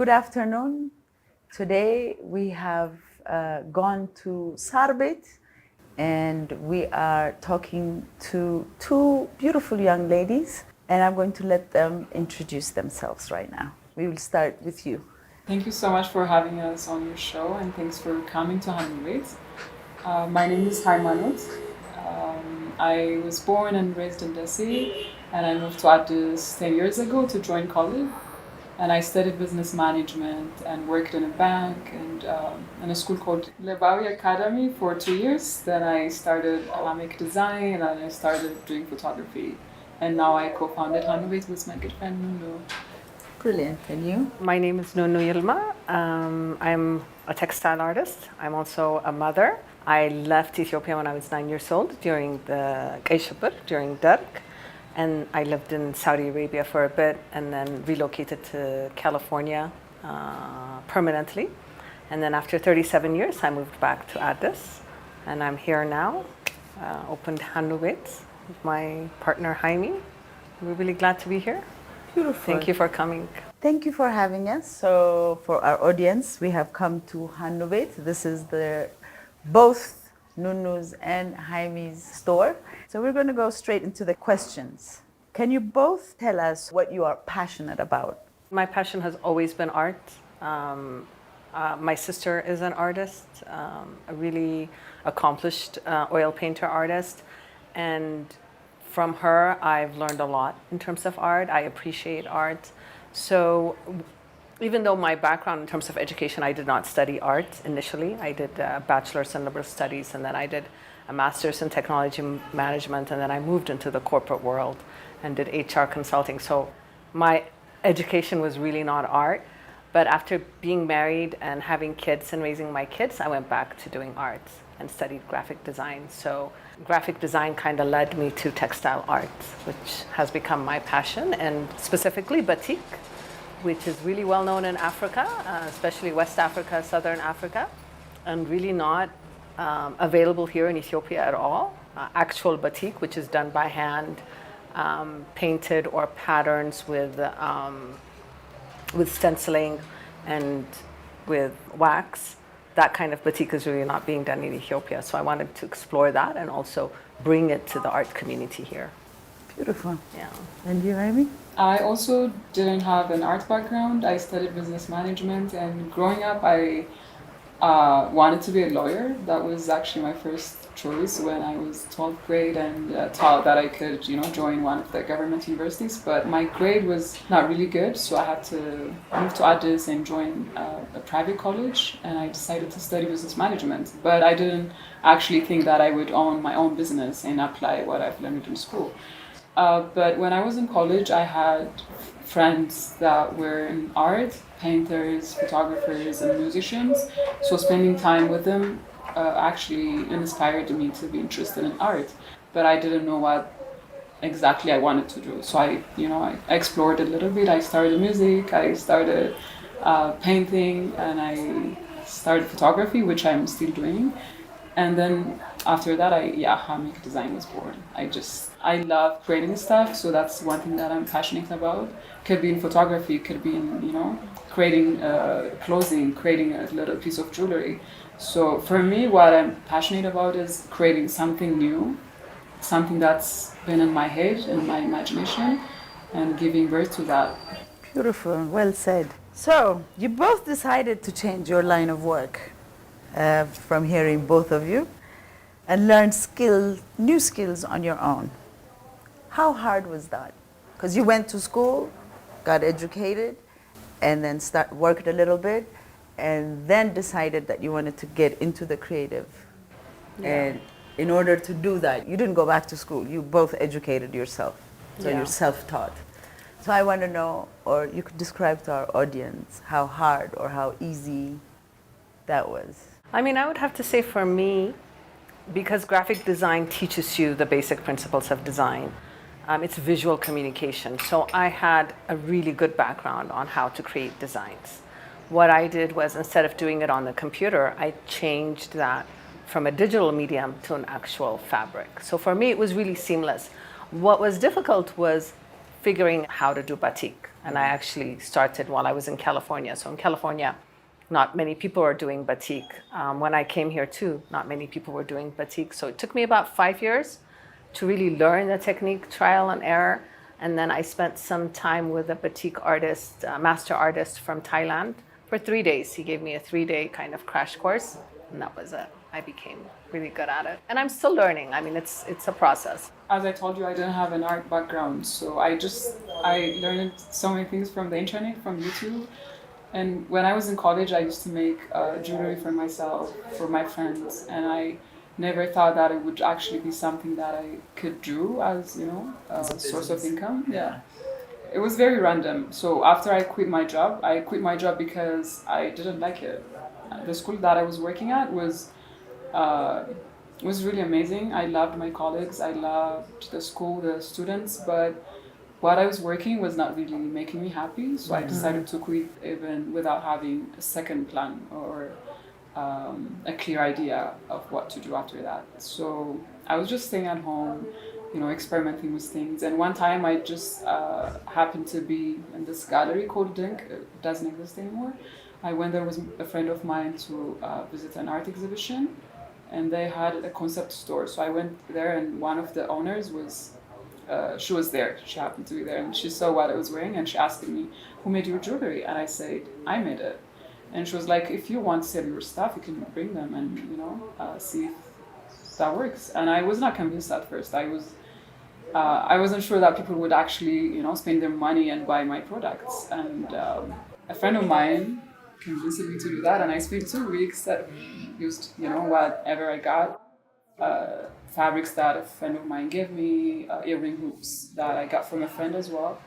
Good afternoon. Today we have gone to Sarbet and we are talking to two beautiful young ladies, and I'm going to let them introduce themselves right now. We will start with you. Thank you so much for having us on your show, and thanks for coming to HanuBet. My name is Haymanot. I was born and raised in Desi, and I moved to Addis 10 years ago to join college. And I studied business management and worked in a bank and in a school called Lebawi Academy for 2 years. Then I started Hamek Design, and I started doing photography. And now I co-founded HanuBet with my good friend Nunu. Brilliant. And you? My name is Nunu Yilma. I'm a textile artist. I'm also a mother. I left Ethiopia when I was 9 years old during the Qeshibur, during Dark. And I lived in Saudi Arabia for a bit and then relocated to California permanently. And then after 37 years, I moved back to Addis. And I'm here now, opened HanuBet with my partner Jaime. We're really glad to be here. Beautiful. Thank you for coming. Thank you for having us. So for our audience, we have come to HanuBet. This is both Nunu's and Jaime's store. So we're going to go straight into the questions. Can you both tell us what you are passionate about? My passion has always been art. My sister is an artist, a really accomplished oil painter artist. And from her, I've learned a lot in terms of art. I appreciate art. So even though my background in terms of education, I did not study art initially. I did a bachelor's in liberal studies, and then I did a master's in technology management, and then I moved into the corporate world and did HR consulting. So my education was really not art. But after being married and having kids and raising my kids, I went back to doing art and studied graphic design. So graphic design kind of led me to textile art, which has become my passion, and specifically batik, which is really well known in Africa, especially West Africa, Southern Africa, and really not available here in Ethiopia at all. Actual batik, which is done by hand, painted or patterns with stenciling and with wax. That kind of batik is really not being done in Ethiopia. So I wanted to explore that and also bring it to the art community here. Beautiful. Yeah. And you, Jaime? I also didn't have an art background. I studied business management, and growing up, I wanted to be a lawyer. That was actually my first choice when I was 12th grade, and thought that I could, join one of the government universities. But my grade was not really good, so I had to move to Addis and join a private college, and I decided to study business management. But I didn't actually think that I would own my own business and apply what I've learned in school. But when I was in college, I had friends that were in art, painters, photographers, and musicians. So spending time with them actually inspired me to be interested in art. But I didn't know what exactly I wanted to do. So I explored a little bit. I started music, I started painting, and I started photography, which I'm still doing. And then after that, Hamek Design was born. I love creating stuff, so that's one thing that I'm passionate about. Could be in photography, could be in, creating clothing, creating a little piece of jewelry. So for me, what I'm passionate about is creating something new, something that's been in my head, in my imagination, and giving birth to that. Beautiful, well said. So you both decided to change your line of work from hearing both of you and learn new skills on your own. How hard was that? Because you went to school, got educated, and then worked a little bit, and then decided that you wanted to get into the creative. Yeah. And in order to do that, you didn't go back to school. You both educated yourself. So you're self-taught. So I want to know, or you could describe to our audience how hard or how easy that was. I mean, I would have to say for me, because graphic design teaches you the basic principles of design, it's visual communication. So I had a really good background on how to create designs. What I did was, instead of doing it on the computer, I changed that from a digital medium to an actual fabric. So for me, it was really seamless. What was difficult was figuring how to do batik. And I actually started while I was in California. So in California, not many people are doing batik. When I came here too, not many people were doing batik. So it took me about 5 years to really learn the technique, trial and error. And then I spent some time with a batik artist, master artist from Thailand for 3 days. He gave me a 3-day kind of crash course, and that was it. I became really good at it. And I'm still learning. I mean, it's a process. As I told you, I didn't have an art background, so I learned so many things from the internet, from YouTube. And when I was in college, I used to make jewelry for myself, for my friends, and I never thought that it would actually be something that I could do as, a source of income. Yeah. It was very random. So after I quit my job because I didn't like it. The school that I was working at was really amazing. I loved my colleagues. I loved the school, the students, but what I was working was not really making me happy. So I decided to quit even without having a second plan or a clear idea of what to do after that. So I was just staying at home, experimenting with things. And one time I just happened to be in this gallery called Dink. It doesn't exist anymore. I went there with a friend of mine to visit an art exhibition, and they had a concept store. So I went there, and one of the owners was, she was there. She happened to be there, and she saw what I was wearing, and she asked me, "Who made your jewelry?" And I said, "I made it." And she was like, "If you want to sell your stuff, you can bring them and see if that works." And I was not convinced at first. I wasn't sure that people would actually spend their money and buy my products. And a friend of mine convinced me to do that, and I spent 2 weeks that used whatever I got, fabrics that a friend of mine gave me, earring hoops that I got from a friend as well.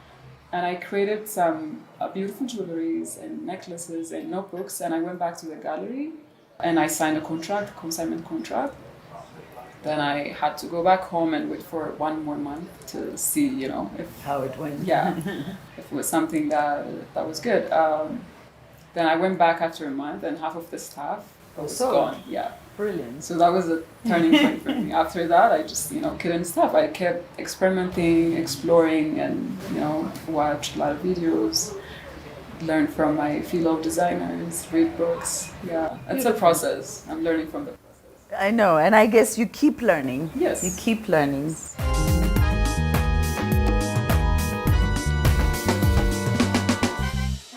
And I created some beautiful jewelries and necklaces and notebooks, and I went back to the gallery and I signed a consignment contract. Then I had to go back home and wait for 1 more month to see, if How it went. yeah, if it was something that was good. Then I went back after a month, and half of the staff was gone. Yeah. Brilliant. So that was a turning point for me. After that, I just, couldn't stop. I kept experimenting, exploring, and, watched a lot of videos, learn from my fellow designers, read books. Yeah, it's a process. I'm learning from the process. I know, and I guess you keep learning. Yes. You keep learning.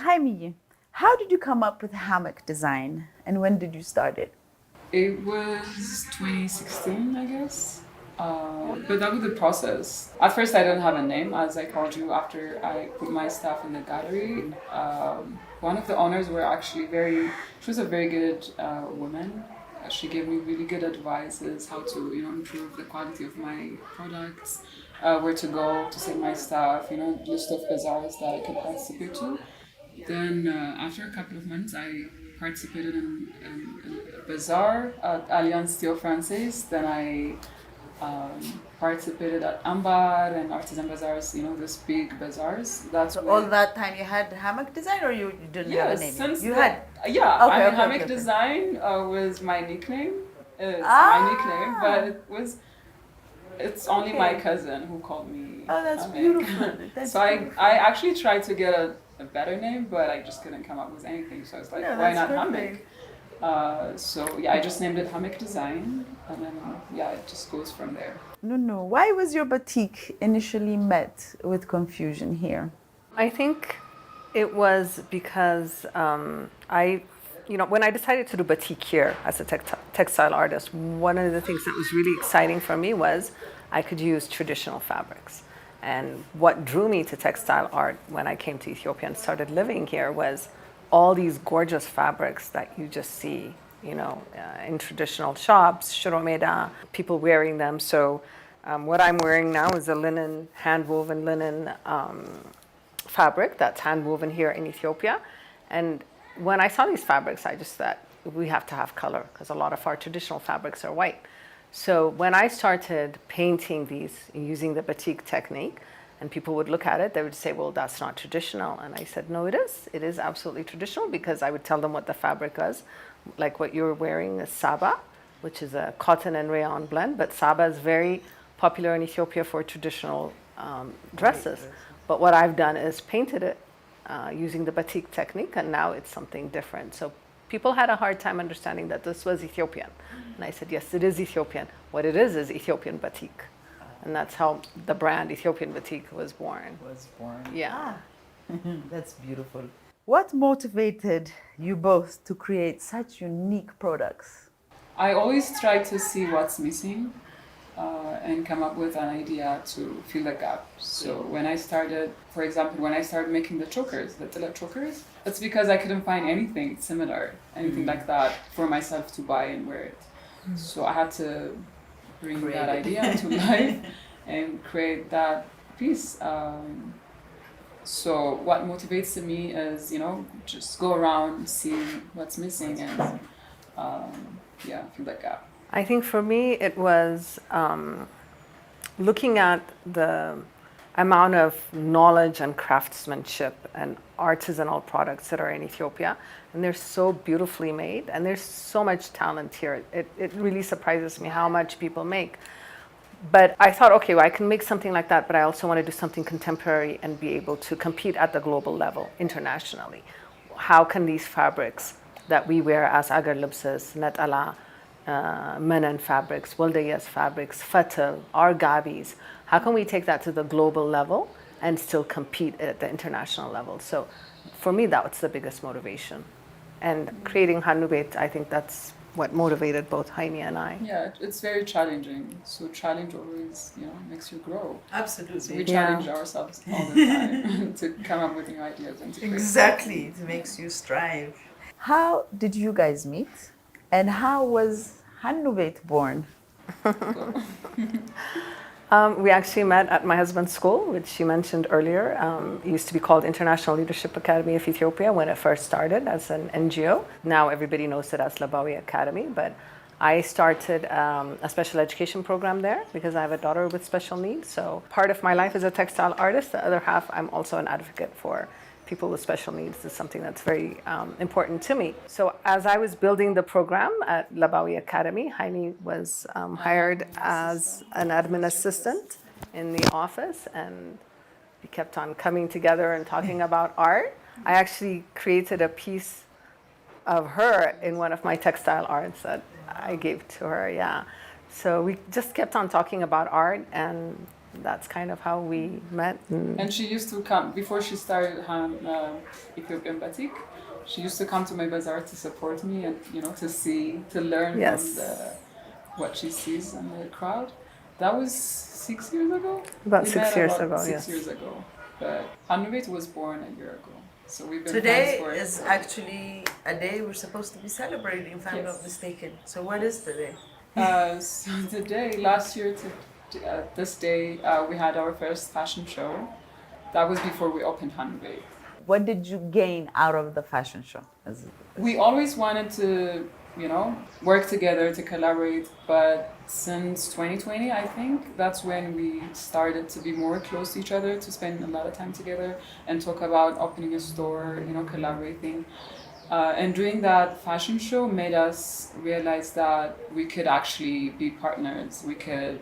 Hi, Mie. How did you come up with Hamek Design, and when did you start it? It was 2016, I guess. But that was the process. At first, I didn't have a name, as I told you. After I put my stuff in the gallery, one of the owners she was a very good woman. She gave me really good advices, how to, improve the quality of my products, where to go to sell my stuff, list of bazaars that I could participate to. Then after a couple of months, I participated in a bazaar at Alliance Style Française. Then I participated at Ambar and Artisan Bazaars, these big bazaars. That's All that time you had Hamek Design, or you didn't have a name? Since you had. Yeah, Okay, Hamek okay. Design was my nickname. It's Ah. my nickname, but it's only my cousin who called me. Oh, that's Hamek. beautiful. That's So I actually tried to get a better name, but I just couldn't come up with anything. So I was like, No, why that's not perfect. Hamek? So yeah, I just named it Hamek Design, and then it just goes from there. No. Why was your batik initially met with confusion here? I think it was because when I decided to do batik here as a textile artist, one of the things that was really exciting for me was I could use traditional fabrics. And what drew me to textile art when I came to Ethiopia and started living here was all these gorgeous fabrics that you just see, in traditional shops, shuromeda, people wearing them. So what I'm wearing now is a hand-woven linen fabric that's hand-woven here in Ethiopia. And when I saw these fabrics, I just thought, we have to have color, because a lot of our traditional fabrics are white. So when I started painting these using the batik technique, and people would look at it, they would say, well, that's not traditional. And I said, no, it is. It is absolutely traditional, because I would tell them what the fabric was. Like what you're wearing is Saba, which is a cotton and rayon blend, but Saba is very popular in Ethiopia for traditional dresses. But what I've done is painted it using the batik technique, and now it's something different. So people had a hard time understanding that this was Ethiopian. And I said, yes, it is Ethiopian. What it is Ethiopian Batik. And that's how the brand Ethiopian Batik was born. Yeah. That's beautiful. What motivated you both to create such unique products? I always try to see what's missing and come up with an idea to fill the gap. So when I started, for example, when I started making the chokers, the tilla chokers, that's because I couldn't find anything similar, anything like that for myself to buy and wear it. So I had to bring that idea to life and create that piece. So what motivates me is, just go around, see what's missing, and fill that gap. I think for me it was looking at the amount of knowledge and craftsmanship and artisanal products that are in Ethiopia, and they're so beautifully made, and there's so much talent here. It really surprises me how much people make. But I thought, okay, well, I can make something like that, but I also want to do something contemporary and be able to compete at the global level, internationally. How can these fabrics that we wear as agar libses, netala, menan fabrics, waldayas fabrics, fatal, our gabis, how can we take that to the global level and still compete at the international level? So for me, that was the biggest motivation. And creating HanuBet, I think that's what motivated both Jaime and I. Yeah, it's very challenging. So challenge always, makes you grow. Absolutely. So we challenge ourselves all the time to come up with new ideas and to create Exactly. It makes you strive. How did you guys meet? And how was HanuBet born? We actually met at my husband's school, which you mentioned earlier. It used to be called International Leadership Academy of Ethiopia when it first started as an NGO. Now everybody knows it as Labawi Academy, but I started a special education program there because I have a daughter with special needs. So part of my life is a textile artist. The other half, I'm also an advocate for people with special needs. Is something that's very important to me. So as I was building the program at Labawi Academy, Jaime was hired as an admin assistant in the office, and we kept on coming together and talking about art. I actually created a piece of her in one of my textile arts that I gave to her, So we just kept on talking about art, and that's kind of how we met. And she used to come, before she started Ethiopian Batik, she used to come to my bazaar to support me and, to learn from what she sees in the crowd. That was 6 years ago? About 6 years ago, 6 years ago. But HanuBet was born a year ago. So we've been Today friends for is actually a day we're supposed to be celebrating, if I'm not mistaken. So what is the day? So today, last year to this day, we had our first fashion show. That was before we opened HanuBet. What did you gain out of the fashion show? We always wanted to, work together, to collaborate, but since 2020, I think, that's when we started to be more close to each other, to spend a lot of time together and talk about opening a store, collaborating. And doing that fashion show made us realize that we could actually be partners. We could,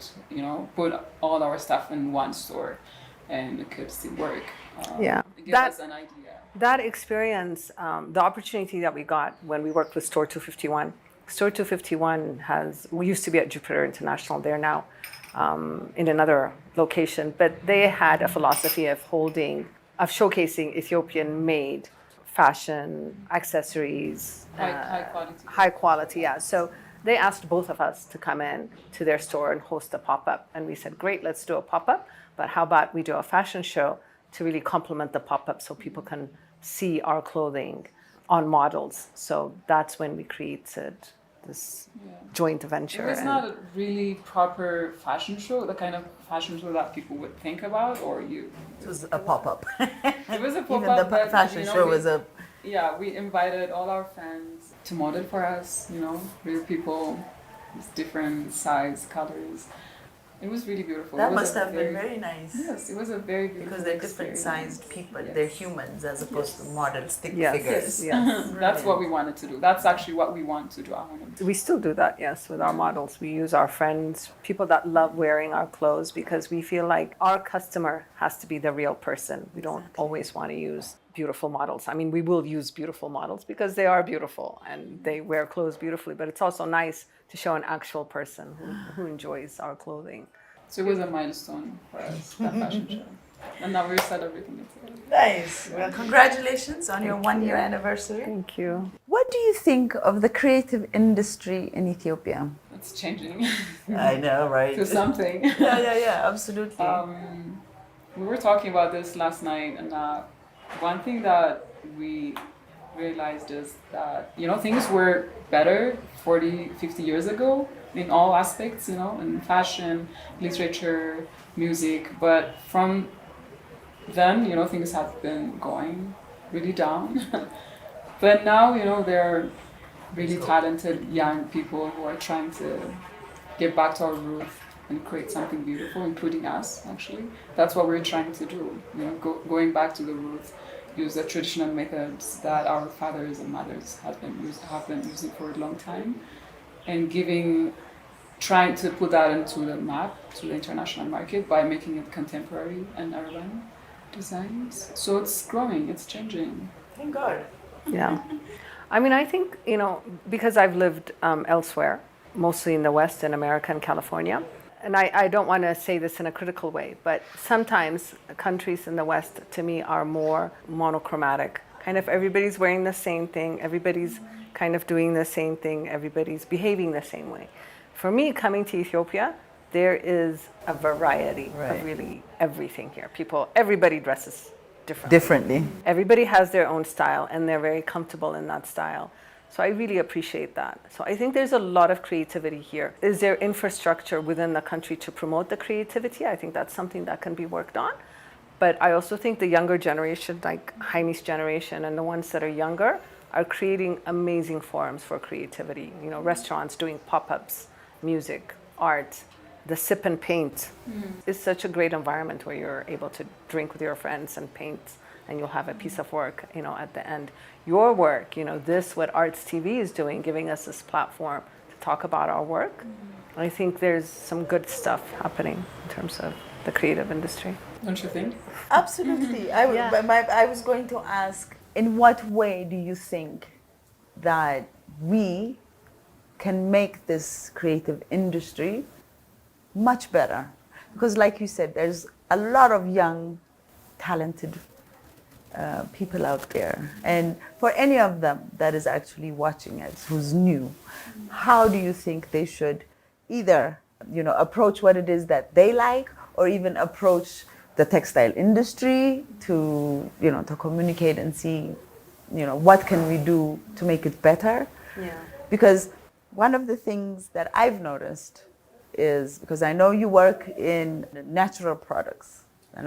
put all our stuff in one store and it could still work. It gave us an idea. That experience, the opportunity that we got when we worked with Store 251. Store 251 we used to be at Jupiter International. They're now in another location, but they had a philosophy of showcasing Ethiopian-made fashion, accessories, high quality. So they asked both of us to come in to their store and host a pop-up. And we said, great, let's do a pop-up. But how about we do a fashion show to really complement the pop-up so people can see our clothing on models. So that's when we created this joint venture. It was not a really proper fashion show, the kind of fashion show that people would think about, or you. It was a pop-up. It was a pop-up. Even the fashion show was a. Yeah, we invited all our friends to model for us. Real people, with different size, colors. It was really beautiful. That must have been very nice. Yes, it was a very beautiful. Because they're different sized people. They're humans as opposed to models, stick figures. Yes. That's what we wanted to do. That's actually what we want to do. We still do that, yes, with our models. We use our friends, people that love wearing our clothes, because we feel like our customer has to be the real person. We don't always want to use beautiful models. I mean, we will use beautiful models because they are beautiful and they wear clothes beautifully, but it's also nice to show an actual person who enjoys our clothing. So it was a milestone for us, that fashion show. And now we're celebrating it together. Nice. Well, congratulations on your 1-year anniversary. Thank you. What do you think of the creative industry in Ethiopia? It's changing I know, right? to something. Yeah, absolutely. We were talking about this last night, and one thing that we realized is that, things were better 40, 50 years ago in all aspects, in fashion, literature, music, but from then, things have been going really down. But now, there are really talented young people who are trying to get back to our roots and create something beautiful, including us, actually. That's what we're trying to do, going back to the roots, use the traditional methods that our fathers and mothers have been using for a long time, and trying to put that into the map, to the international market, by making it contemporary and urban designs. So it's growing, it's changing. Thank God. Yeah. I mean, I think, because I've lived elsewhere, mostly in the West, in America and California, and I don't want to say this in a critical way, but sometimes countries in the West, to me, are more monochromatic. Kind of everybody's wearing the same thing, everybody's kind of doing the same thing, everybody's behaving the same way. For me, coming to Ethiopia, there is a variety of really everything here. Everybody dresses differently. Everybody has their own style, and they're very comfortable in that style. So I really appreciate that. So I think there's a lot of creativity here. Is there infrastructure within the country to promote the creativity? I think that's something that can be worked on. But I also think the younger generation, like Heine's generation and the ones that are younger, are creating amazing forums for creativity. Restaurants doing pop-ups, music, art, the sip and paint. It's such a great environment where you're able to drink with your friends and paint, and you'll have a piece of work, at the end. Your work, what Arts TV is doing, giving us this platform to talk about our work. I think there's some good stuff happening in terms of the creative industry. Don't you think? Absolutely. I was going to ask, in what way do you think that we can make this creative industry much better? Because like you said, there's a lot of young, talented people out there. And for any of them that is actually watching it, who's new, how do you think they should either, approach what it is that they like, or even approach the textile industry to communicate and see, what can we do to make it better? Yeah. Because one of the things that I've noticed is, because I know you work in natural products, and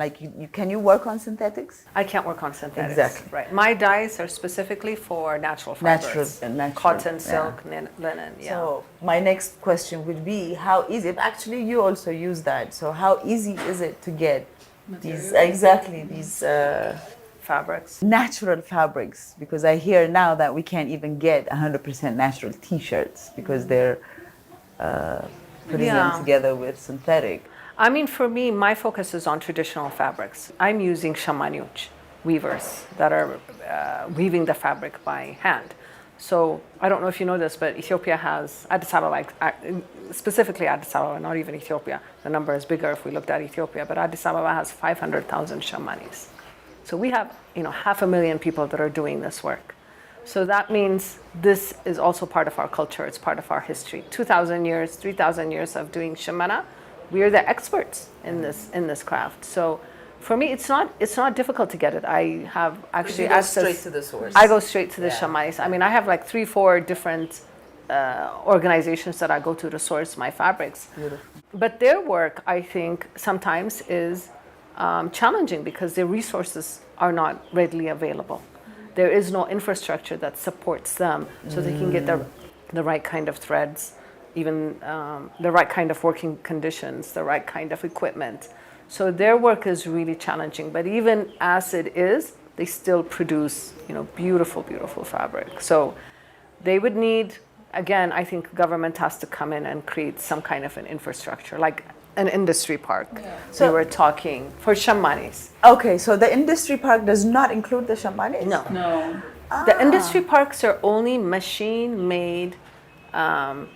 can you work on synthetics? I can't work on synthetics. Exactly. Right. My dyes are specifically for natural fibers. Natural. Cotton, silk, linen. Yeah. So my next question would be, how easy? Actually, you also use that. So how easy is it to get these fabrics? Natural fabrics? Because I hear now that we can't even get 100% natural T-shirts because they're putting them together with synthetic. I mean, for me, my focus is on traditional fabrics. I'm using shamanyuch weavers that are weaving the fabric by hand. So I don't know if you know this, but Ethiopia has, Addis Ababa, specifically Addis Ababa, not even Ethiopia. The number is bigger if we looked at Ethiopia, but Addis Ababa has 500,000 shamanis. So we have, 500,000 people that are doing this work. So that means this is also part of our culture. It's part of our history. 2,000 years, 3,000 years of doing shamana. We are the experts in this craft. So for me, it's not difficult to get it. I have actually access. Straight to the source. I go straight to the shamanis. I mean, I have 3-4 different organizations that I go to source my fabrics. Beautiful. But their work, I think, sometimes is challenging because their resources are not readily available. There is no infrastructure that supports them so they can get the right kind of threads, even the right kind of working conditions, the right kind of equipment. So their work is really challenging. But even as it is, they still produce, beautiful, beautiful fabric. So they would need, again, I think government has to come in and create some kind of an infrastructure. Like an industry park. Yeah. So we So- were talking for shamanis. Okay, so the industry park does not include the shamanis? No. No. The industry parks are only machine-made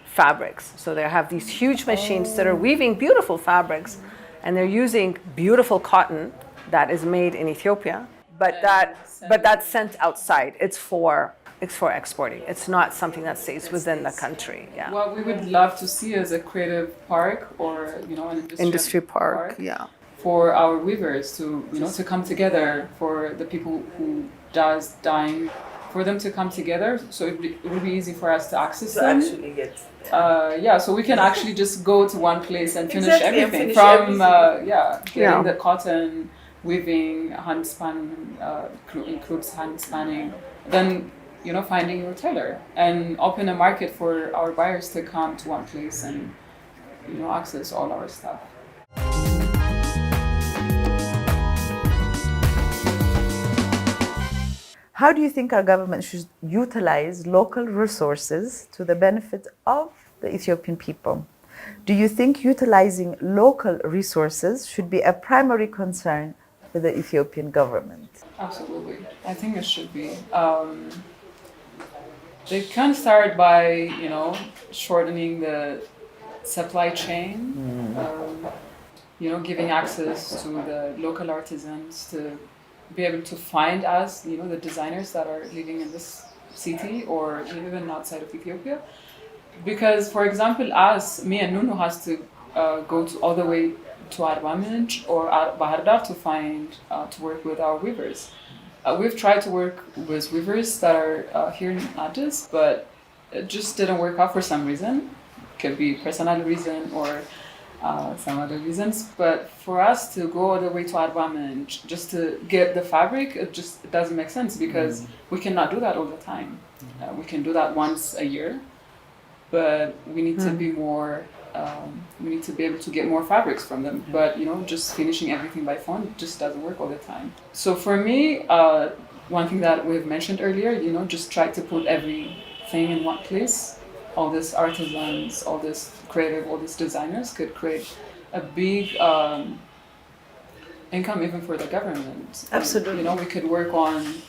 fabrics. So they have these huge machines that are weaving beautiful fabrics, and they're using beautiful cotton that is made in Ethiopia, but that's sent outside. It's for exporting. It's not something that stays within the country. Yeah. What we would love to see is a creative park or an Industry park. Yeah. for our weavers to to come together, for the people who does dyeing, for them to come together, so it would be easy for us to access them. Actually get. So we can actually just go to one place and finish Exactly, and everything finish from everything. getting Yeah. the cotton, weaving, hand span includes hand spanning, then finding your tailor and open a market for our buyers to come to one place and access all our stuff. How do you think our government should utilize local resources to the benefit of the Ethiopian people? Do you think utilizing local resources should be a primary concern for the Ethiopian government? Absolutely. I think it should be. They can start by, shortening the supply chain, giving access to the local artisans to be able to find us, the designers that are living in this city or even outside of Ethiopia. Because, for example, me and Nunu has to go all the way to Arba Minch or Bahar Dar to to work with our weavers. We've tried to work with weavers that are here in Addis, but it just didn't work out for some reason. Could be personal reason or some other reasons. But for us to go all the way to Arba Minch just to get the fabric, it doesn't make sense because we cannot do that all the time. We can do that once a year, but we need to be more. We need to be able to get more fabrics from them, but just finishing everything by phone just doesn't work all the time. So for me, one thing that we've mentioned earlier, just try to put everything in one place. All these artisans, all this creative, all these designers could create a big income even for the government. Absolutely. We could work on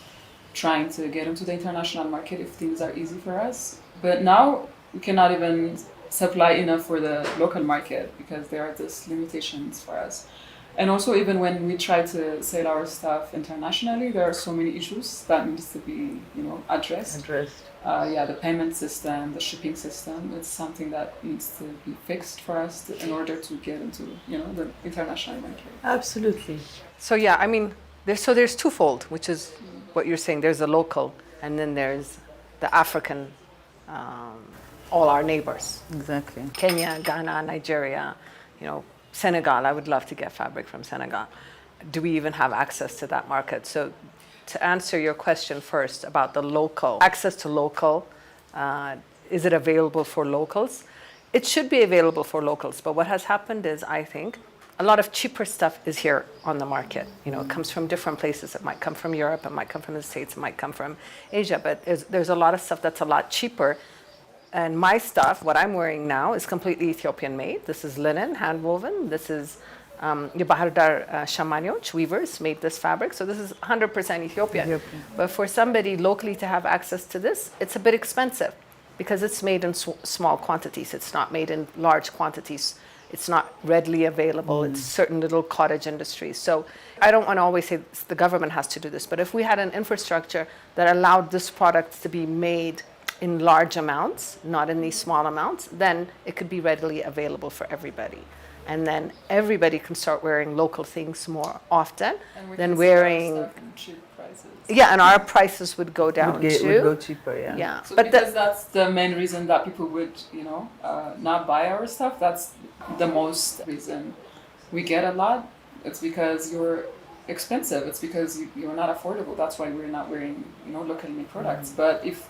trying to get into the international market if things are easy for us. But now we cannot even supply enough for the local market because there are these limitations for us. And also even when we try to sell our stuff internationally, there are so many issues that needs to be, addressed. The payment system, the shipping system, it's something that needs to be fixed for us in order to get into, the international market. Absolutely. So yeah, I mean, there's twofold, which is what you're saying. There's the local, and then there's the African, all our neighbors. Exactly. Kenya, Ghana, Nigeria, Senegal. I would love to get fabric from Senegal. Do we even have access to that market? So to answer your question first about the local, access to local, is it available for locals? It should be available for locals, but what has happened is, I think, a lot of cheaper stuff is here on the market. It comes from different places. It might come from Europe, it might come from the States, it might come from Asia, but there's a lot of stuff that's a lot cheaper. And my stuff, what I'm wearing now, is completely Ethiopian made. This is linen, hand woven. This is the Bahar Dar Shamanyoch weavers made this fabric. So this is 100% Ethiopian. But for somebody locally to have access to this, it's a bit expensive because it's made in small quantities. It's not made in large quantities. It's not readily available. It's certain little cottage industries. So I don't want to always say the government has to do this, but if we had an infrastructure that allowed this product to be made in large amounts, not in these small amounts, then it could be readily available for everybody. And then everybody can start wearing local things more often than wearing. Cheap prices. Yeah, and our prices would go down Would too. go cheaper, yeah. Yeah, So but because that's the main reason that people would, not buy our stuff. That's the most reason. We get a lot. It's because you're expensive. It's because you're not affordable. That's why we're not wearing, locally made products. But if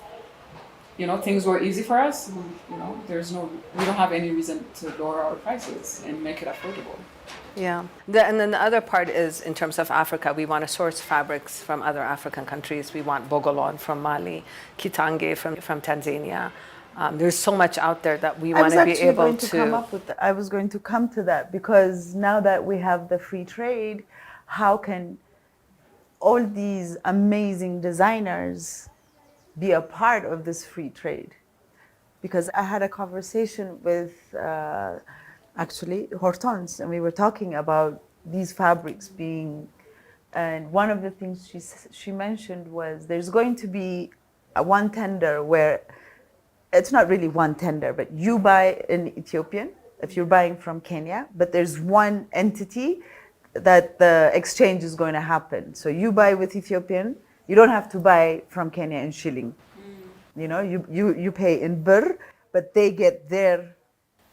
things were easy for us, we don't have any reason to lower our prices and make it affordable. Yeah, and then the other part is in terms of Africa, we want to source fabrics from other African countries. We want Bogolon from Mali, Kitange from Tanzania, There's so much out there that we I want was to be actually able going to come up with I was going to come to that, because now that we have the free trade, how can all these amazing designers be a part of this free trade? Because I had a conversation with actually Hortense, and we were talking about these fabrics being, and one of the things she mentioned was there's going to be one tender where it's not really one tender, but you buy an Ethiopian if you're buying from Kenya, but there's one entity that the exchange is going to happen. So you buy with Ethiopian, you don't have to buy from Kenya in shilling. You know, you pay in birr, but they get their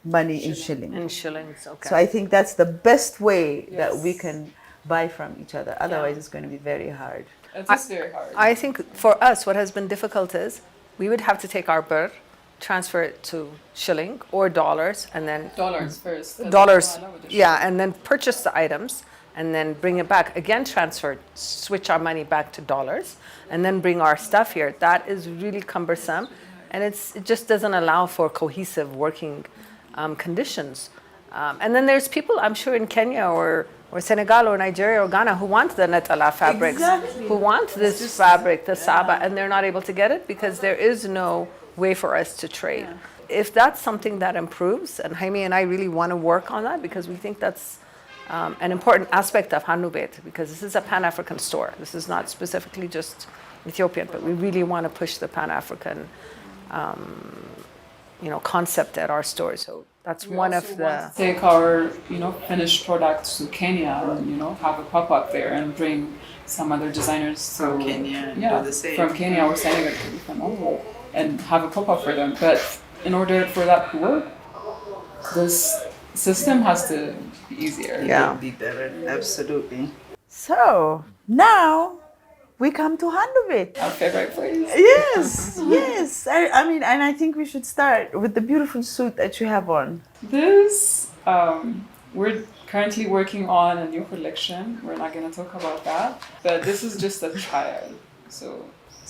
money in shilling. in shillings. Okay. So I think that's the best way that Yes. we can buy from each other. Otherwise, it's going to be very hard. It is very hard. I think for us, what has been difficult is we would have to take our birr, transfer it to shilling or dollars, and then dollars first. 'cause dollars, that's what I would yeah, and then purchase the items and then bring it back again, transfer, switch our money back to dollars, and then bring our stuff here. That is really cumbersome, and it just doesn't allow for cohesive working conditions. And then there's people, I'm sure, in Kenya or Senegal or Nigeria or Ghana who want the netala fabrics, Exactly. who want this fabric, the saba, and they're not able to get it because there is no way for us to trade. If that's something that improves, and Jaime and I really want to work on that because we think that's an important aspect of HanuBet, because this is a Pan-African store. This is not specifically just Ethiopian, but we really want to push the Pan-African concept at our store. So that's We one also of want the. to take our finished products to Kenya and have a pop up there and bring some other designers From to Kenya and yeah do the same. from Kenya or Senegal from all and have a pop up for them. But in order for that to work, this system has to be easier. Yeah. Be better, absolutely. So now we come to HanuBet. Our favorite place. Yes, yes. I mean, and I think we should start with the beautiful suit that you have on. This we're currently working on a new collection. We're not going to talk about that, but this is just a trial. So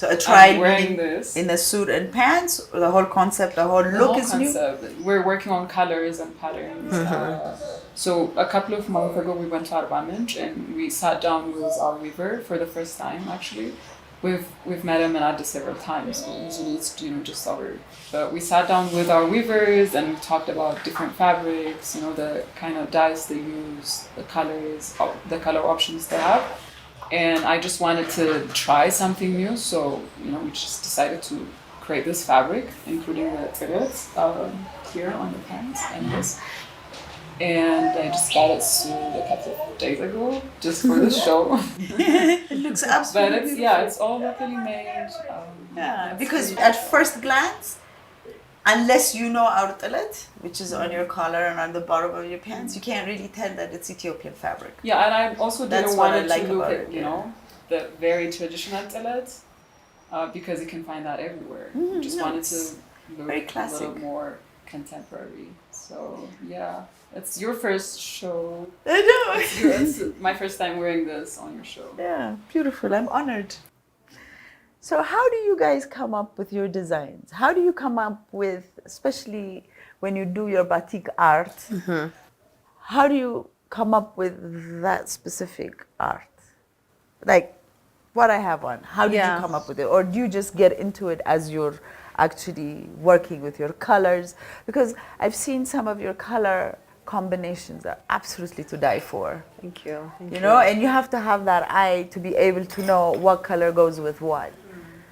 So a trial I'm wearing meaning this. in a suit and pants, or the whole concept, the whole The look whole is new. concept. We're working on colors and patterns. So a couple of months ago, we went to Arbaminch and we sat down with our weaver for the first time. Actually, we've met him in Addis several times. But usually it's just our. But we sat down with our weavers and we talked about different fabrics. The kind of dyes they use, the colors, the color options they have. And I just wanted to try something new, so we just decided to create this fabric, including the threads here on the pants and this. And I just got it sewed a couple of days ago, just for the show. It looks But absolutely it's all locally made. Yeah, because at first glance, unless you know our tilet, which is on your collar and on the bottom of your pants, you can't really tell that it's Ethiopian fabric. Yeah, and I also That's didn't what want I it like to look about at it, yeah. the very traditional tilet, because you can find that everywhere. Just no, wanted to it's look very a classic. little more contemporary. So yeah, it's your first show. I know. It's my first time wearing this on your show. Yeah, beautiful. I'm honored. So how do you guys come up with your designs? How do you come up with, especially when you do your batik art, how do you come up with that specific art? Like what I have on, how did Yeah. you come up with it? Or do you just get into it as you're actually working with your colors? Because I've seen some of your color combinations are absolutely to die for. Thank you. Thank You know, and you have to have that eye to be able to know what color goes with what.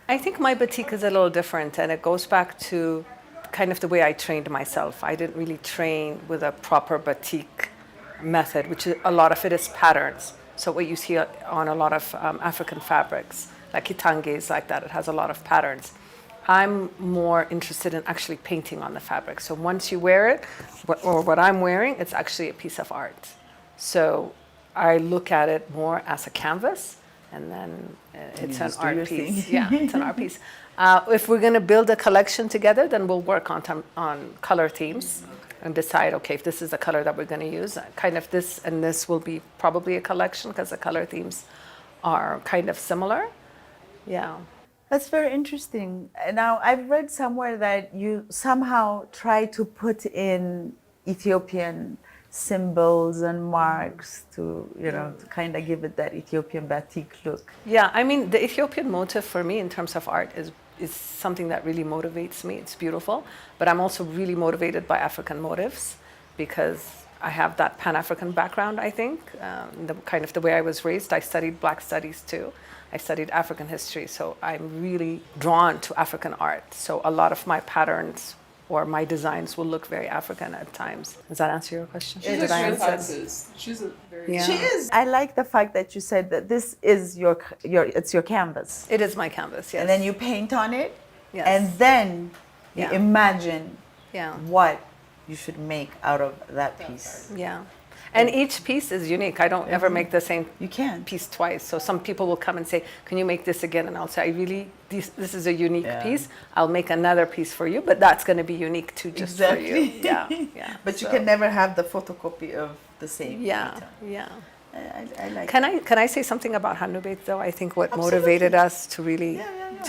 I think my batik is a little different, and it goes back to kind of the way I trained myself. I didn't really train with a proper batik method, which is, a lot of it is patterns. So what you see on a lot of African fabrics, like kitange is like that. It has a lot of patterns. I'm more interested in actually painting on the fabric. So once you wear it, or what I'm wearing, it's actually a piece of art. So I look at it more as a canvas, and then it's an just do your art piece. thing. Yeah, it's an art piece. If we're going to build a collection together, then we'll work on color themes and decide, okay, if this is the color that we're going to use, kind of this and this will be probably a collection because the color themes are kind of similar. Yeah. That's very interesting. Now, I've read somewhere that you somehow try to put in Ethiopian symbols and marks to, to kind of give it that Ethiopian batik look. Yeah, I mean, the Ethiopian motif for me in terms of art is something that really motivates me. It's beautiful, but I'm also really motivated by African motifs because I have that Pan-African background, I think. The kind of the way I was raised, I studied Black studies too. I studied African history, so I'm really drawn to African art. So a lot of my patterns or my designs will look very African at times. Does that answer your question? She's Did a I great answer? artist. She's a very Yeah. She is. I like the fact that you said that this is it's your canvas. It is my canvas, yes. And then you paint on it, Yes. and then you Yeah. imagine Yeah. what you should make out of that piece. Yeah. And each piece is unique. I don't ever make the same You can. piece twice. So some people will come and say, "Can you make this again?" And I'll say, this is a unique Yeah. piece. I'll make another piece for you, but that's going to be unique too, just for you." Exactly. Yeah, yeah. But you So, can never have the photocopy of the same. Yeah, item. yeah. I like. Can I say something about HanuBet though? I think what Absolutely. motivated us to really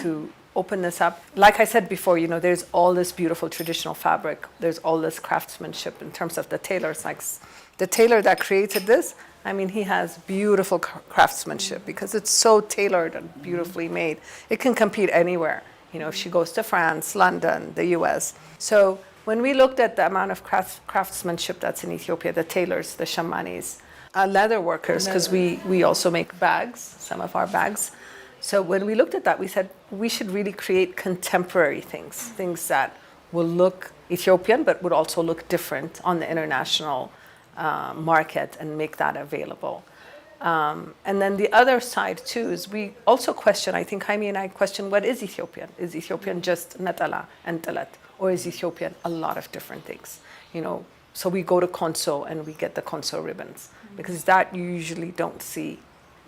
to open this up. Like I said before, there's all this beautiful traditional fabric. There's all this craftsmanship in terms of the tailors. Like the tailor that created this, I mean, he has beautiful craftsmanship because it's so tailored and beautifully made. It can compete anywhere. If she goes to France, London, the US. So when we looked at the amount of craftsmanship that's in Ethiopia, the tailors, the shamanis, leather workers, because we also make bags, some of our bags. So when we looked at that, we said we should really create contemporary things that will look Ethiopian, but would also look different on the international market and make that available. And then the other side too is we also question, I think Jaime and I question, what is Ethiopian? Is Ethiopian just natala and talat? Or is Ethiopian a lot of different things? So we go to Konso and we get the Konso ribbons because that you usually don't see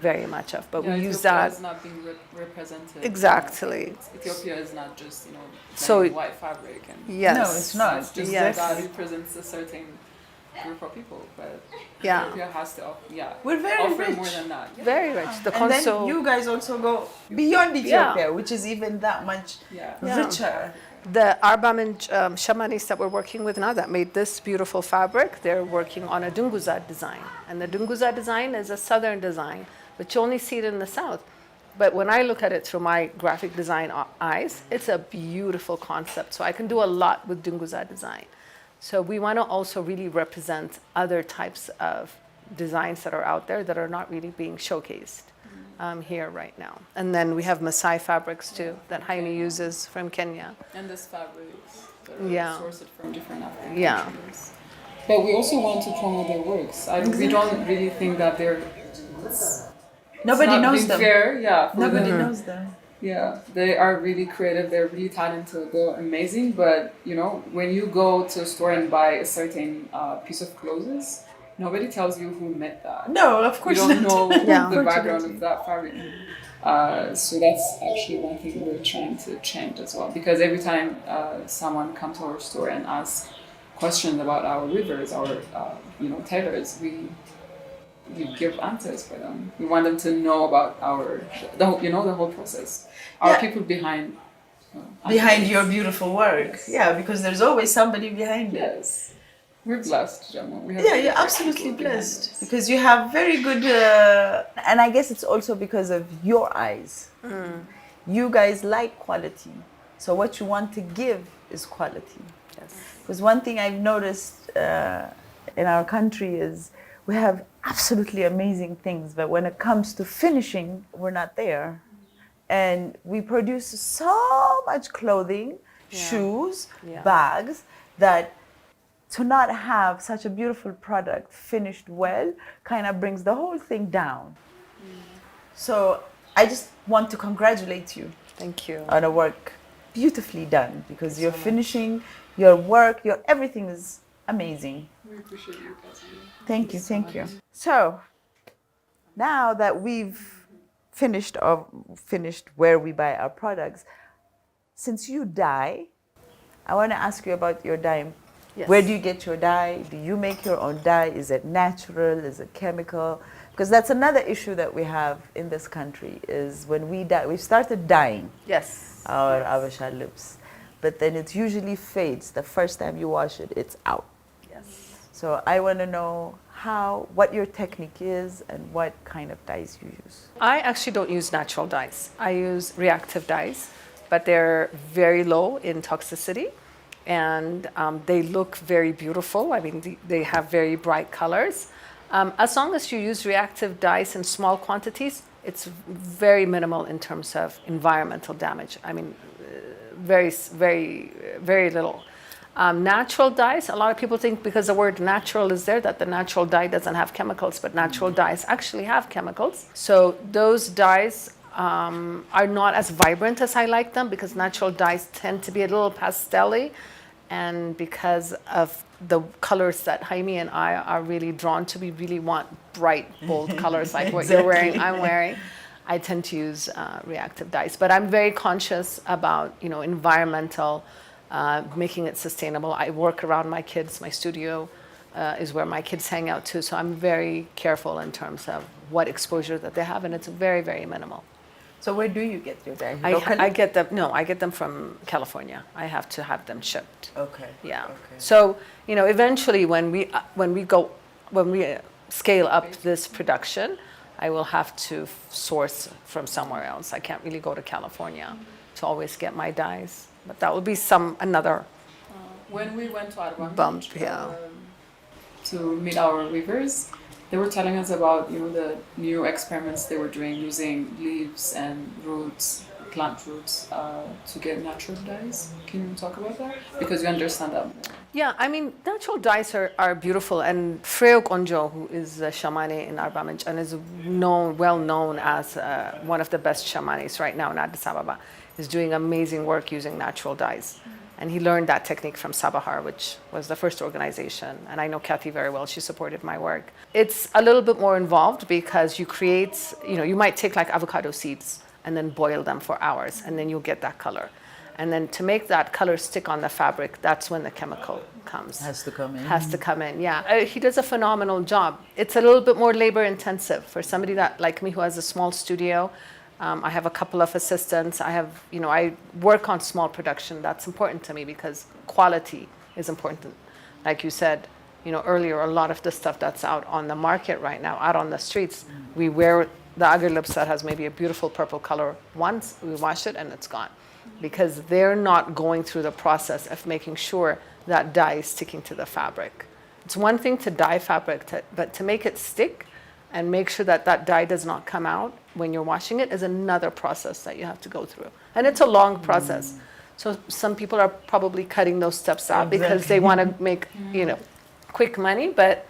very much of, but we use Ethiopia that. is not being represented. Exactly. Ethiopia is not just So- plain white fabric and Yes. No, it's not. it's just Yes. that represents a certain group of people, but Yeah. Ethiopia has to We're very offer rich. more than that. Very rich. The And then Konso. you guys also go beyond Ethiopia, which is even that much Yeah. richer. The Arbamin shamanis that we're working with now that made this beautiful fabric, they're working on a Dunguza design. And the Dunguza design is a southern design, but you only see it in the south. But when I look at it through my graphic design eyes, it's a beautiful concept. So I can do a lot with Dunguza design. So we want to also really represent other types of designs that are out there that are not really being showcased here right now. And then we have Maasai fabrics too that Jaime uses from Kenya. And this fabrics that are Yeah. sourced from different African Yeah. countries. But we also want to promote their works. We don't really think that they're Nobody not knows being them. fair, for Nobody them. knows them. Yeah, they are really creative. They're really talented. They're amazing. But when you go to a store and buy a certain piece of clothes, nobody tells you who made that. No, of You course don't not. know Yeah. the background of that fabric. So that's actually one thing we're trying to change as well. Because every time someone comes to our store and asks questions about our weavers, our tailors, we give answers for them. We want them to know about the whole process. Our people behind Your beautiful work. Yeah, because there's always somebody behind it. Yes. We're blessed, Jamal. We have Yeah, really you're great absolutely people behind blessed us. because you have very good, and I guess it's also because of your eyes. You guys like quality, so what you want to give is quality. Yes. Because one thing I've noticed in our country is we have absolutely amazing things, but when it comes to finishing, we're not there. And we produce so much clothing, shoes, bags, that to not have such a beautiful product finished well kind of brings the whole thing down. So I just want to congratulate you Thank you. on a work beautifully done because you're finishing your work, your everything is amazing. We appreciate you guys. Thank you. So now that we've finished where we buy our products, since you dye, I want to ask you about your dyeing Yes. Where do you get your dye? Do you make your own dye? Is it natural? Is it chemical? Because that's another issue that we have in this country is when we dye, we started dyeing Yes. our Abasha lips, but then it usually fades. The first time you wash it, it's out. Yes. So I want to know what your technique is and what kind of dyes you use. I actually don't use natural dyes. I use reactive dyes, but they're very low in toxicity, and they look very beautiful. I mean, they have very bright colors. As long as you use reactive dyes in small quantities, it's very minimal in terms of environmental damage. I mean, very little. Natural dyes, a lot of people think because the word natural is there that the natural dye doesn't have chemicals, but natural dyes actually have chemicals. So those dyes are not as vibrant as I like them because natural dyes tend to be a little pastel-y, and because of the colors that Jaime and I are really drawn to, we really want bright, bold colors like what you're wearing, I'm wearing. I tend to use reactive dyes, but I'm very conscious about, you know, environmental, making it sustainable. I work around my kids. My studio is where my kids hang out too, so I'm very careful in terms of what exposure that they have, and it's very, very minimal. So where do you get your dye? I get them. No, I get them from California. I have to have them shipped. Okay. Yeah. Okay. So you know, eventually, when we scale up this production, I will have to source from somewhere else. I can't really go to California to always get my dyes, but that will be another. When we went to Addis Bump, yeah. To meet our weavers, they were telling us about, you know, the new experiments they were doing using leaves and roots, plant roots, to get natural dyes. Can you talk about that? Because you understand that more. Yeah, I mean, natural dyes are beautiful, and AfreeQa, who is a shamani in Arbamij and is well known as one of the best shamanis right now in Addis Ababa, is doing amazing work using natural dyes. And he learned that technique from Sabahar, which was the first organization. And I know Kathy very well. She supported my work. It's a little bit more involved because you create, you know, you might take like avocado seeds and then boil them for hours, and then you'll get that color. And then to make that color stick on the fabric, that's when the chemical comes. Has to come in. Has to come in, yeah. He does a phenomenal job. It's a little bit more labor intensive for somebody that, like me, who has a small studio. I have a couple of assistants. I work on small production. That's important to me because quality is important. Like you said, you know, earlier, a lot of the stuff that's out on the market right now, out on the streets, we wear the agar lips that has maybe a beautiful purple color once, we wash it and it's gone. Because they're not going through the process of making sure that dye is sticking to the fabric. It's one thing to dye fabric, but to make it stick and make sure that that dye does not come out when you're washing it is another process that you have to go through. And it's a long process. So some people are probably cutting those steps out because they want to make, you know, quick money, but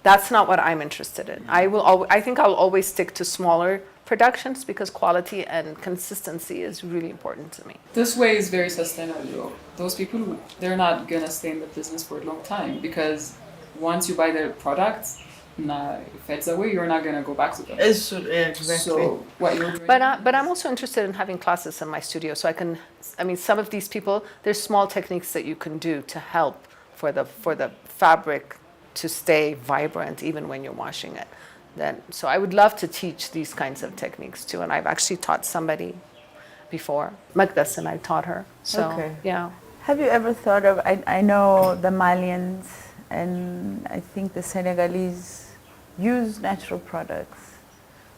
that's not what I'm interested in. I think I'll always stick to smaller productions because quality and consistency is really important to me. This way is very sustainable. Those people, they're not gonna stay in the business for a long time because once you buy their products, if it fades away, you're not gonna go back to them. Exactly. So what you're doing. But I'm also interested in having classes in my studio, so some of these people, there's small techniques that you can do to help for the fabric to stay vibrant even when you're washing it. So I would love to teach these kinds of techniques too, and I've actually taught somebody before. Magdas and I taught her. So Okay. yeah. Have you ever thought of, I know the Malians and I think the Senegalese use natural products,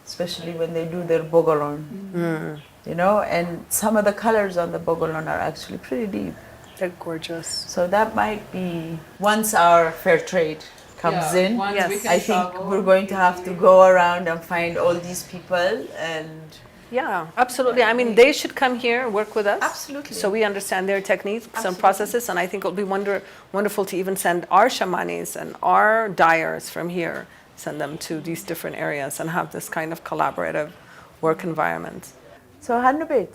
especially when they do their bogolon, you know, and some of the colors on the bogolon are actually pretty deep. They're gorgeous. So that might be, once our fair trade comes in, Yes. we can I think travel, we're going to have to go around and find all these people and... Yeah, absolutely. I mean, they should come here and work with us. Absolutely. So we understand their techniques and Absolutely. processes, and I think it'll be wonderful to even send our shamanis and our dyers from here, send them to these different areas and have this kind of collaborative work environment. So HanuBet,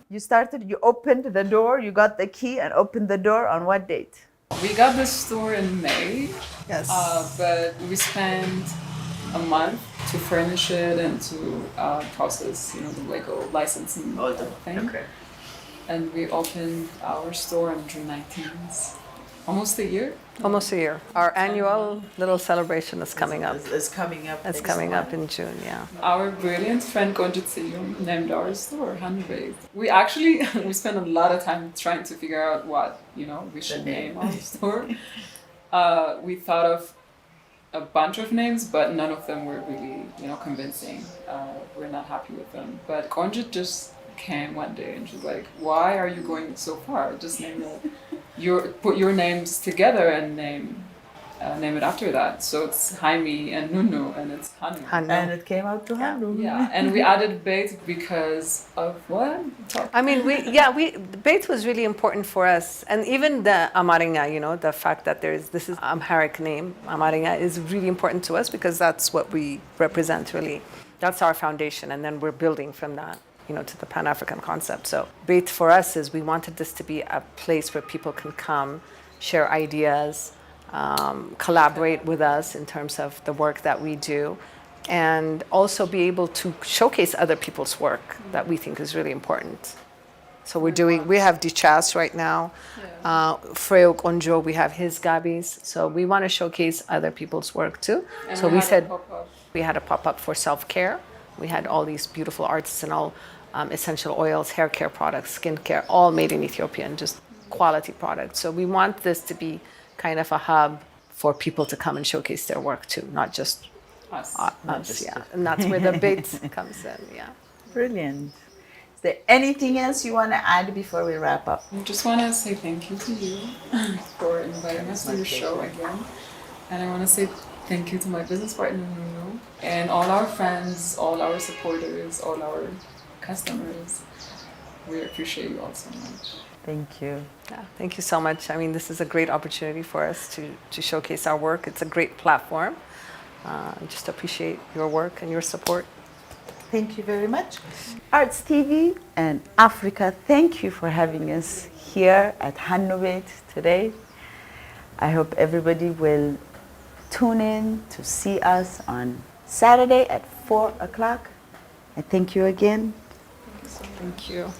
you opened the door, you got the key and opened the door on what date? We got this store in May, Yes. but we spent a month to furnish it and to process, you know, the Lego licensing thing. Okay. And we opened our store on June 19th almost a year. Almost a year. Our annual little celebration is coming up. It's coming up. It's next coming up month. in June, yeah. Our brilliant friend Qetselaworq named our store HanuBet. We actually we spent a lot of time trying to figure out what we should name our store. We thought of a bunch of names, but none of them were really convincing. We're not happy with them. But Konjit just came one day and she's like, "Why are you going so far? Just name it. Put your names together and name it after that." So it's Jaime and Nunu, and it's Hanu. And it came out to Hanu. Yeah, and we added Beit because of what? I mean, Beit was really important for us, and even the Amaringa, the fact that this is Amharic name, Amaringa, is really important to us because that's what we represent. Really, that's our foundation, and then we're building from that, to the Pan-African concept. So Beit for us is we wanted this to be a place where people can come, share ideas, collaborate with us in terms of the work that we do, and also be able to showcase other people's work that we think is really important. So we have Dichas right now, Freo Onjo, we have his gabis. So we want to showcase other people's work too. And so we said we had a pop-up for self-care. We had all these beautiful artisanal essential oils, hair care products, skin care, all made in Ethiopia, and just quality products. So we want this to be kind of a hub for people to come and showcase their work too, not just us, yeah. And that's where the Beit comes in, yeah. Brilliant. Is there anything else you want to add before we wrap up? I just want to say thank you to you for inviting us to your show again. And I want to say thank you to my business partner, Nunu, and all our friends, all our supporters, all our customers. We appreciate you all so much. Thank you. Yeah, thank you so much. I mean, this is a great opportunity for us to showcase our work. It's a great platform. Just appreciate your work and your support. Thank you very much. Arts TV and AfreeQa, thank you for having us here at HanuBet today. I hope everybody will tune in to see us on Saturday at 4 o'clock. I thank you again. Thank you.